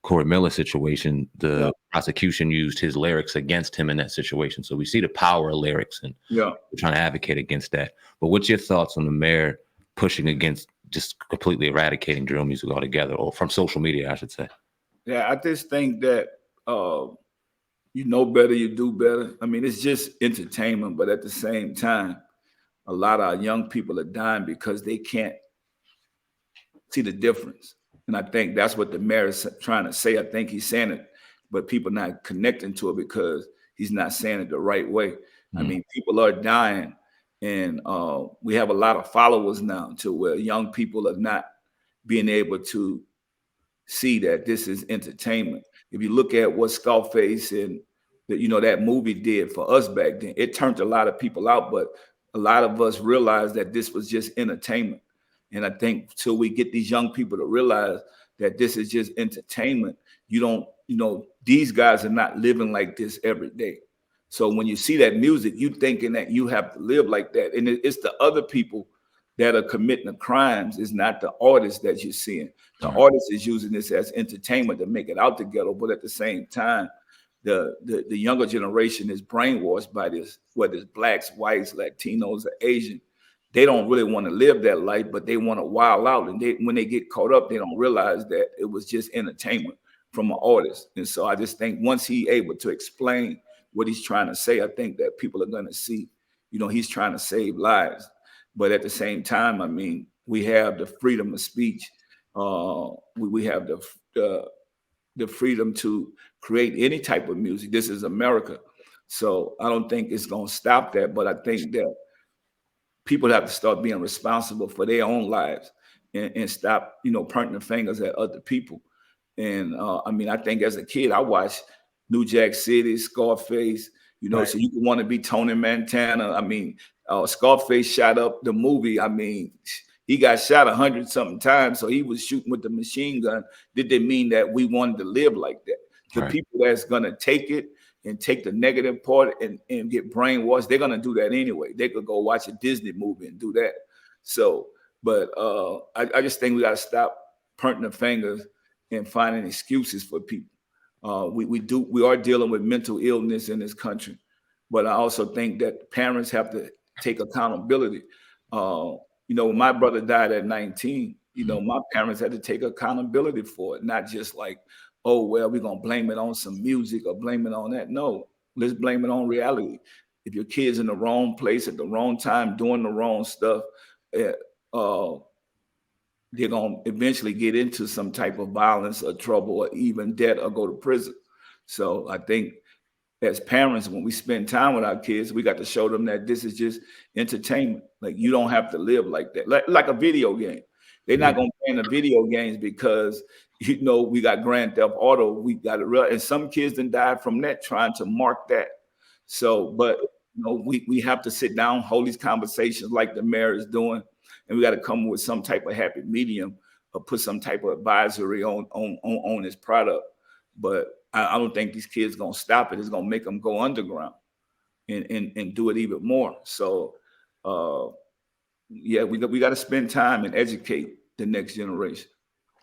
Corey Miller's situation, the prosecution used his lyrics against him in that situation. So we see the power of lyrics, and we're trying to advocate against that. But what's your thoughts on the mayor pushing against just completely eradicating drill music altogether, or from social media, I should say? Yeah, I just think that you know better, you do better. I mean, it's just entertainment, but at the same time, a lot of our young people are dying because they can't see the difference. And I think that's what the mayor is trying to say. I think he's saying it, but people not connecting to it because he's not saying it the right way. I mean, people are dying, and we have a lot of followers now to where young people are not being able to see that this is entertainment. If you look at what Scarface and that movie did for us back then, it turned a lot of people out, but a lot of us realized that this was just entertainment. And I think till we get these young people to realize that this is just entertainment, these guys are not living like this every day. So when you see that music, you thinking that you have to live like that. And it's the other people that are committing the crimes. It's not the artists that you're seeing. The artist is using this as entertainment to make it out the ghetto. But at the same time, the younger generation is brainwashed by this, whether it's blacks, whites, Latinos, or Asian. They don't really want to live that life, but they want to wild out. And when they get caught up, they don't realize that it was just entertainment from an artist. And so I just think once he's able to explain what he's trying to say, I think that people are going to see, he's trying to save lives. But at the same time, I mean, we have the freedom of speech. We have the freedom to create any type of music. This is America. So I don't think it's going to stop that. But I think that people have to start being responsible for their own lives and stop, pointing the fingers at other people. And I mean, I think as a kid, I watched New Jack City, Scarface, so you can want to be Tony Montana. I mean, Scarface shot up the movie. I mean, he got shot 100-something times, so he was shooting with the machine gun. Did they mean that we wanted to live like that? The people that's going to take it and take the negative part and get brainwashed, they're going to do that anyway. They could go watch a Disney movie and do that. So, but I just think we got to stop pointing the fingers and finding excuses for people. We are dealing with mental illness in this country, but I also think that parents have to take accountability. When my brother died at 19, You know, my parents had to take accountability for it, not just like, oh, well, we're going to blame it on some music or blame it on that. No, let's blame it on reality. If your kid's in the wrong place at the wrong time, doing the wrong stuff, uh, they're going to eventually get into some type of violence or trouble or even death or go to prison. So I think as parents, when we spend time with our kids, we got to show them that this is just entertainment. Like, you don't have to live like that. Like a video game. They're not going to play in the video games because, you know, we got Grand Theft Auto. We got it real. And some kids done died from that, trying to mark that. So, but, you know, we have to sit down, hold these conversations like the mayor is doing. And we got to come with some type of happy medium or put some type of advisory on this product. But I don't think these kids gonna stop it. It's gonna make them go underground and do it even more. So yeah, we got to spend time and educate the next generation.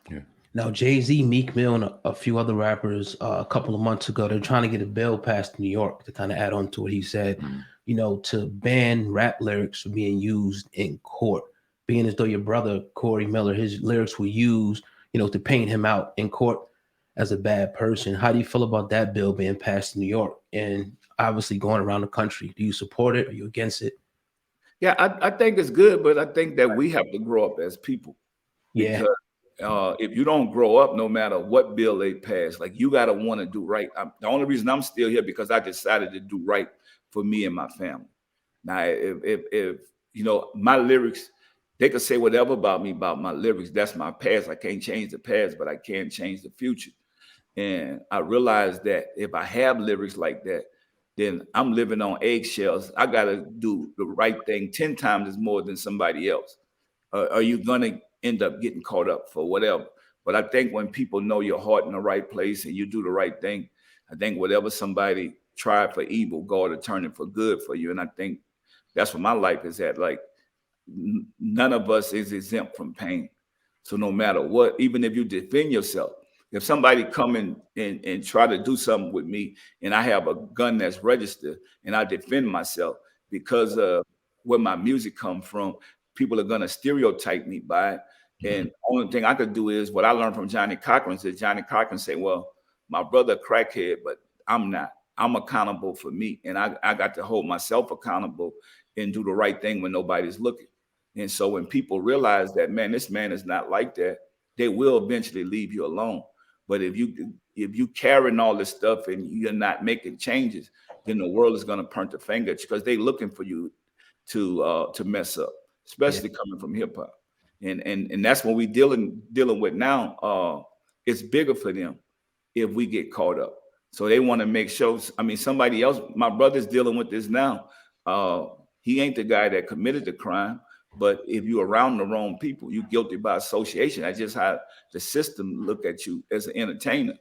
Yeah. Now, Jay-Z, Meek Mill, and a few other rappers a couple of months ago, they're trying to get a bill passed in New York to kind of add on to what he said, you know, to ban rap lyrics from being used in court. Being as though your brother, Corey Miller, his lyrics were used, you know, to paint him out in court as a bad person. How do you feel about that bill being passed in New York and obviously going around the country? Do you support it? Are you against it? Yeah, I think it's good, but I think that we have to grow up as people. Yeah. Because if you don't grow up, no matter what bill they pass, like, you got to want to do right. The only reason I'm still here because I decided to do right for me and my family. Now, if you know, my lyrics, they could say whatever about me, about my lyrics. That's my past. I can't change the past, but I can change the future. And I realized that if I have lyrics like that, then I'm living on eggshells. I got to do the right thing 10 times as more than somebody else. Are you going to end up getting caught up for whatever? But I think when people know your heart in the right place and you do the right thing, I think whatever somebody tried for evil, God will turn it for good for you. And I think that's what my life is at. Like, none of us is exempt from pain. So no matter what, even if you defend yourself, if somebody come in and try to do something with me and I have a gun that's registered and I defend myself because of where my music comes from, people are going to stereotype me by it. And the only thing I could do is what I learned from Johnny Cochran. Said Johnny Cochran said, well, my brother crackhead, but I'm not. I'm accountable for me. And I got to hold myself accountable and do the right thing when nobody's looking. And so when people realize that, man, this man is not like that, they will eventually leave you alone. But if you carrying all this stuff and you're not making changes, then the world is going to point the finger at you because they're looking for you to mess up, especially coming from hip hop. And that's what we dealing with now. It's bigger for them if we get caught up. So they want to make sure. I mean, somebody else. My brother's dealing with this now. He ain't the guy that committed the crime. But if you're around the wrong people, you're guilty by association. That's just how the system look at you as an entertainer.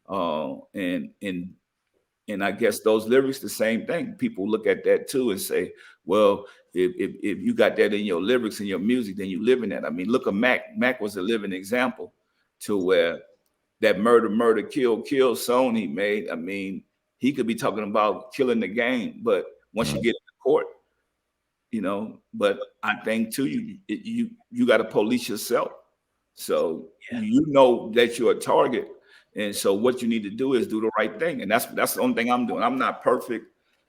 And I guess those lyrics, the same thing. People look at that too and say, well, if you got that in your lyrics and your music, then you live in that. I mean, look at Mac. Mac was a living example to where that murder, kill song he made. I mean, he could be talking about killing the game, but once you get into court, you know, but I think too, you got to police yourself. So you know that you're a target. And so what you need to do is do the right thing. And that's the only thing I'm doing. I'm not perfect.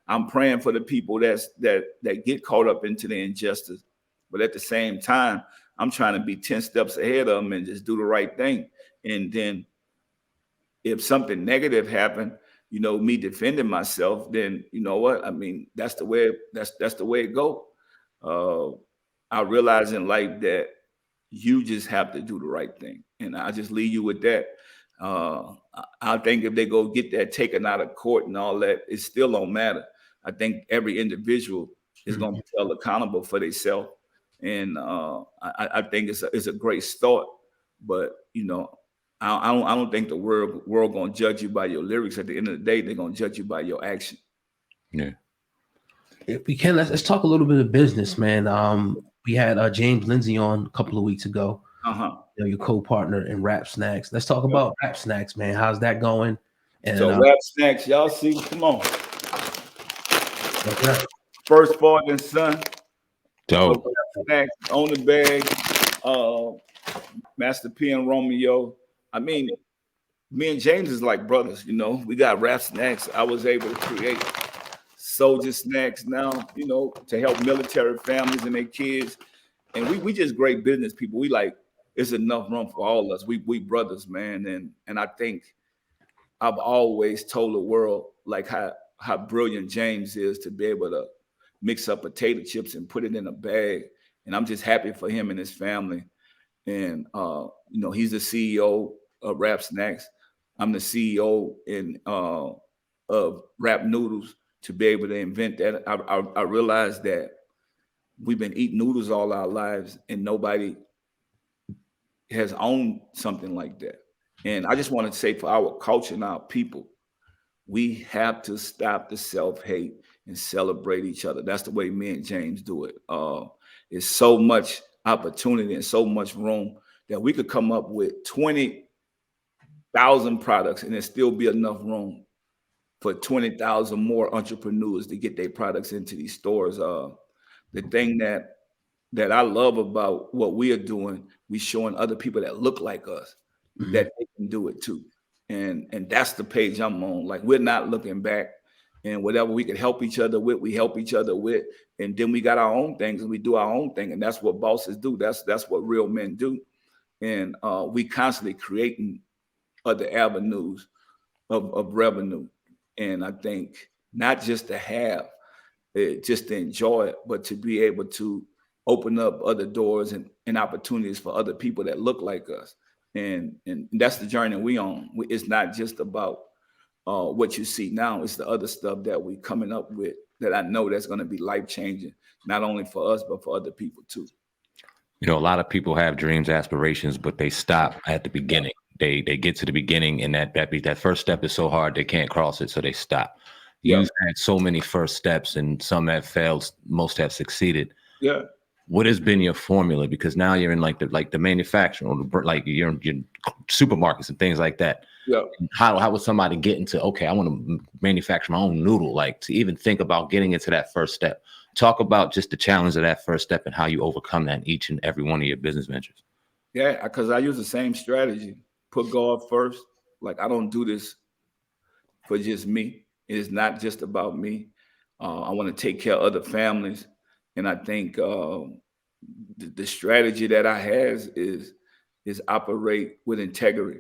I'm praying for the people that get caught up into the injustice. But at the same time, I'm trying to be 10 steps ahead of them and just do the right thing. And then if something negative happened, you know, me defending myself, then you know what? I mean, that's the way it goes. I realize in life that you just have to do the right thing. And I just leave you with that. I think if they go get that taken out of court and all that, it still don't matter. I think every individual is going to be held accountable for themselves. And I think it's a great start. But, you know, I don't think the world going to judge you by your lyrics. At the end of the day, they're going to judge you by your action. Yeah. If we can, let's talk a little bit of business, man. We had James Lindsay on a couple of weeks ago. You know, your co-partner in Rap Snacks. Let's talk about Rap Snacks, man. How's that going? And so Rap Snacks, y'all see, come on. Okay. First father and son. Dope. Snacks on the bag. Master P and Romeo. I mean, me and James is like brothers, you know. We got rap snacks. I was able to create soldier snacks now, you know, to help military families and their kids. And we just great business people. We like it's enough room for all of us. We brothers, man. And I think I've always told the world like how brilliant James is to be able to mix up potato chips and put it in a bag. And I'm just happy for him and his family. And you know, he's the CEO of Rap Snacks. I'm the CEO of Rap Noodles. To be able to invent that, I realized that we've been eating noodles all our lives, and nobody has owned something like that. And I just want to say, for our culture and our people, we have to stop the self-hate and celebrate each other. That's the way me and James do it. It's so much opportunity and so much room that we could come up with 20,000 products and there still be enough room for 20,000 more entrepreneurs to get their products into these stores. The thing that I love about what we are doing, we showing other people that look like us that they can do it too. And that's the page I'm on. Like, we're not looking back, and whatever we can help each other with, we help each other with. And then we got our own things and we do our own thing. And that's what bosses do. That's what real men do. And we constantly creating other avenues of revenue. And I think not just to have it, just to enjoy it, but to be able to open up other doors and opportunities for other people that look like us. And that's the journey we on. It's not just about what you see now. It's the other stuff that we coming up with that I know that's going to be life changing, not only for us, but for other people too. You know, a lot of people have dreams, aspirations, but they stop at the beginning. They get to the beginning, and that first step is so hard they can't cross it, so they stop. You've had so many first steps, and some have failed, most have succeeded. Yeah. What has been your formula? Because now you're in like the manufacturing, or like you're in supermarkets and things like that. Yeah. How would somebody get into, okay, I want to manufacture my own noodle, like to even think about getting into that first step? Talk about just the challenge of that first step and how you overcome that in each and every one of your business ventures. Yeah, because I use the same strategy. Put God first. Like, I don't do this for just me. It is not just about me. I want to take care of other families. And I think the strategy that I has is operate with integrity.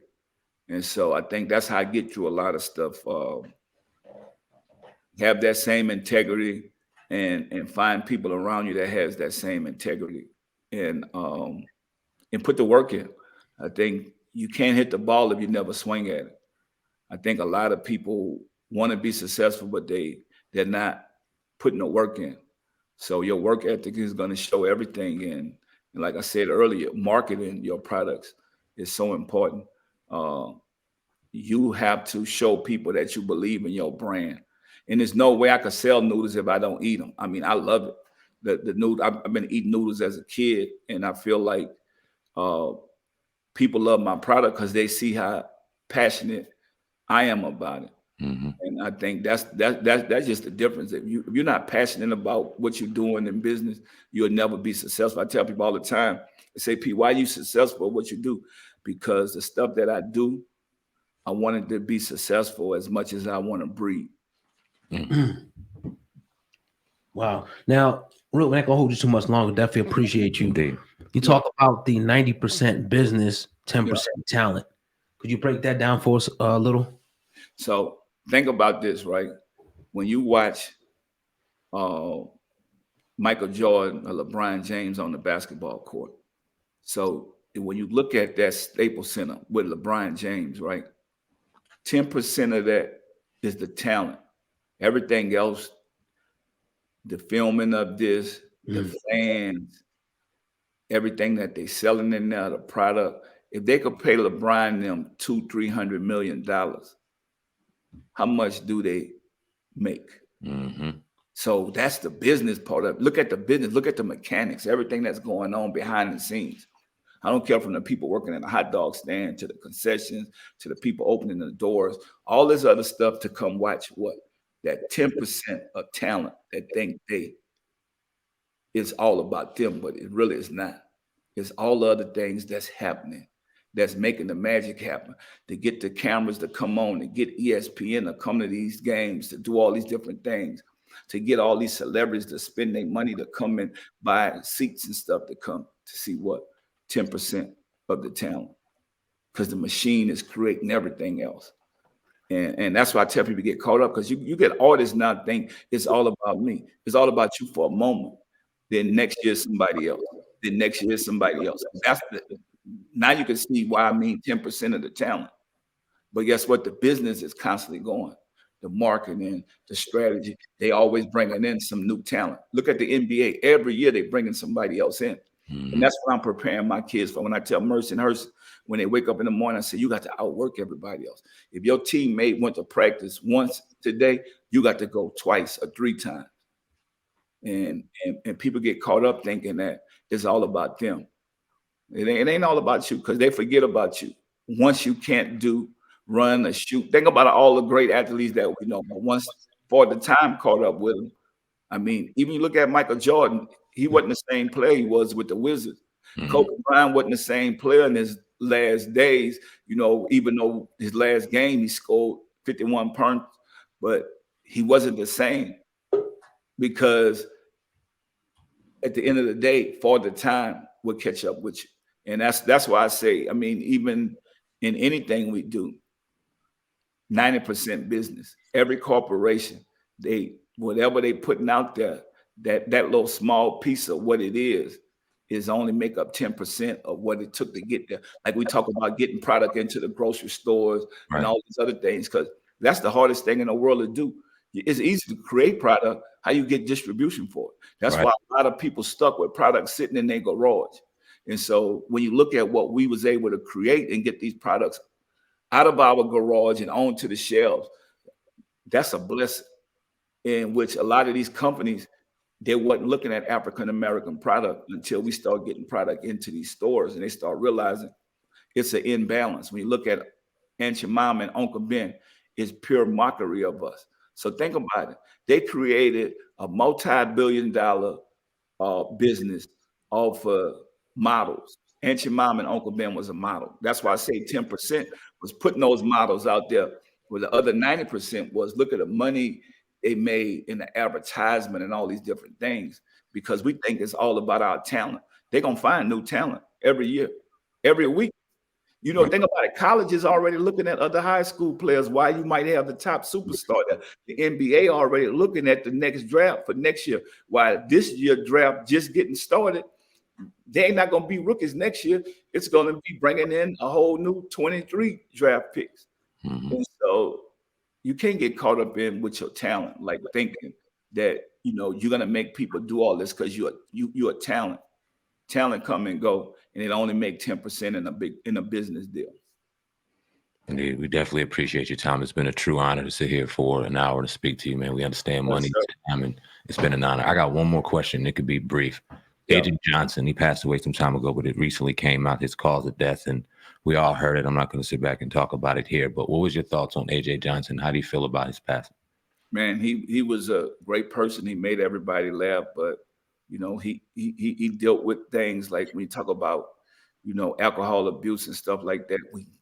And so I think that's how I get through a lot of stuff. Have that same integrity and find people around you that has that same integrity and put the work in. I think you can't hit the ball if you never swing at it. I think a lot of people want to be successful, but they're not putting the work in. So your work ethic is going to show everything. And like I said earlier, marketing your products is so important. You have to show people that you believe in your brand. And there's no way I could sell noodles if I don't eat them. I mean, I love it. The noodle, I've been eating noodles as a kid, and I feel like people love my product because they see how passionate I am about it. Mm-hmm. And I think that's just the difference. If you're not passionate about what you're doing in business, you'll never be successful. I tell people all the time, I say, P, why are you successful at what you do? Because the stuff that I do, I want it to be successful as much as I want to breathe. Mm-hmm. Wow. Now, we're not gonna hold you too much longer. Definitely appreciate you. Indeed. You talk about the 90% business, 10% talent. Could you break that down for us a little? So think about this, right? When you watch Michael Jordan or LeBron James on the basketball court. So when you look at that Staples Center with LeBron James, right? 10% of that is the talent. Everything else, the filming of this, the fans, everything that they selling in there, the product. If they could pay LeBron them $200-300 million, how much do they make? Mm-hmm. So that's the business part of it. Look at the business, look at the mechanics, everything that's going on behind the scenes. I don't care from the people working in the hot dog stand to the concessions, to the people opening the doors, all this other stuff to come watch what? That 10% of talent that think it's all about them, but it really is not. It's all the other things that's happening, that's making the magic happen. To get the cameras to come on, to get ESPN to come to these games, to do all these different things, to get all these celebrities to spend their money to come and buy seats and stuff to come to see what 10% of the talent, because the machine is creating everything else. And that's why I tell people to get caught up, because you get artists now think it's all about me. It's all about you for a moment. Then next year somebody else. Then next year somebody else. Now you can see why I mean 10% of the talent. But guess what? The business is constantly going. The marketing, the strategy, they always bringing in some new talent. Look at the NBA. Every year they bringing somebody else in. And that's what I'm preparing my kids for. When I tell Mercy and Hussle, when they wake up in the morning, I say, you got to outwork everybody else. If your teammate went to practice once today, you got to go twice or 3 times. And people get caught up thinking that it's all about them. It ain't all about you, because they forget about you. Once you can't run or shoot, think about all the great athletes that we know. But once for the time caught up with them, I mean, even you look at Michael Jordan, he wasn't the same player he was with the Wizards. Kobe Bryant wasn't the same player in his last days, even though his last game he scored 51 points, but he wasn't the same, because at the end of the day, for the time will catch up with you. And that's why I say, I mean, even in anything we do, 90% business. Every corporation, whatever they putting out there, that little small piece of what it is only make up 10% of what it took to get there. Like we talk about getting product into the grocery stores and all these other things, because that's the hardest thing in the world to do. It's easy to create product. How you get distribution for it? That's why a lot of people stuck with products sitting in their garage. And so when you look at what we was able to create and get these products out of our garage and onto the shelves, that's a blessing. In which a lot of these companies, they wasn't looking at African-American product until we start getting product into these stores, and they start realizing it's an imbalance. When you look at Aunt Your Mama and Uncle Ben, it's pure mockery of us. So think about it. They created a multi-billion-dollar business off models. Aunt Your Mama and Uncle Ben was a model. That's why I say 10% was putting those models out there, where the other 90% was look at the money they made in the advertisement and all these different things, because we think it's all about our talent. They're going to find new talent every year, every week. Think about it. College is already looking at other high school players. Why you might have the top superstar there. The NBA already looking at the next draft for next year. Why this year draft just getting started, they're not going to be rookies next year. It's going to be bringing in a whole new 23 draft picks. And so you can't get caught up in with your talent, like thinking that, you're going to make people do all this because you're a talent. Talent come and go, and it only make 10% in a business deal. Indeed, we definitely appreciate your time. It's been a true honor to sit here for an hour to speak to you, man. We understand money, time, and it's been an honor. I got one more question. It could be brief. Agent Johnson, he passed away some time ago, but it recently came out, his cause of death, and we all heard it. I'm not going to sit back and talk about it here, but what was your thoughts on AJ Johnson? How do you feel about his passing? Man, he was a great person. He made everybody laugh, but he dealt with things like when you talk about, alcohol abuse and stuff like that.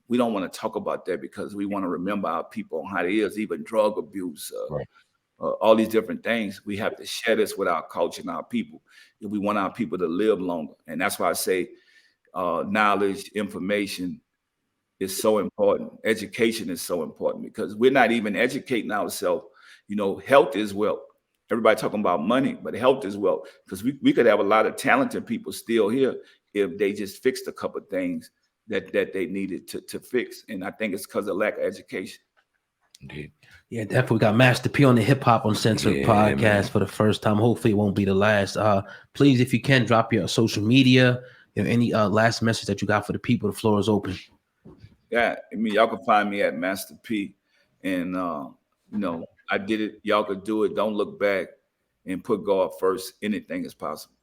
We don't want to talk about that, because we want to remember our people and how it is, even drug abuse, all these different things. We have to share this with our culture and our people if we want our people to live longer. And that's why I say knowledge, information is so important. Education is so important, because we're not even educating ourselves. Health is wealth. Everybody talking about money, but health is wealth, because we could have a lot of talented people still here if they just fixed a couple of things that they needed to fix. And I think it's because of lack of education. Indeed. Yeah, definitely got Master P on the Hip Hop Uncensored podcast for the first time. Hopefully it won't be the last. Please, if you can, drop your social media, any last message that you got for the people. The floor is open. Yeah, I mean, y'all can find me at Master P. And, I did it. Y'all could do it. Don't look back, and put God first. Anything is possible.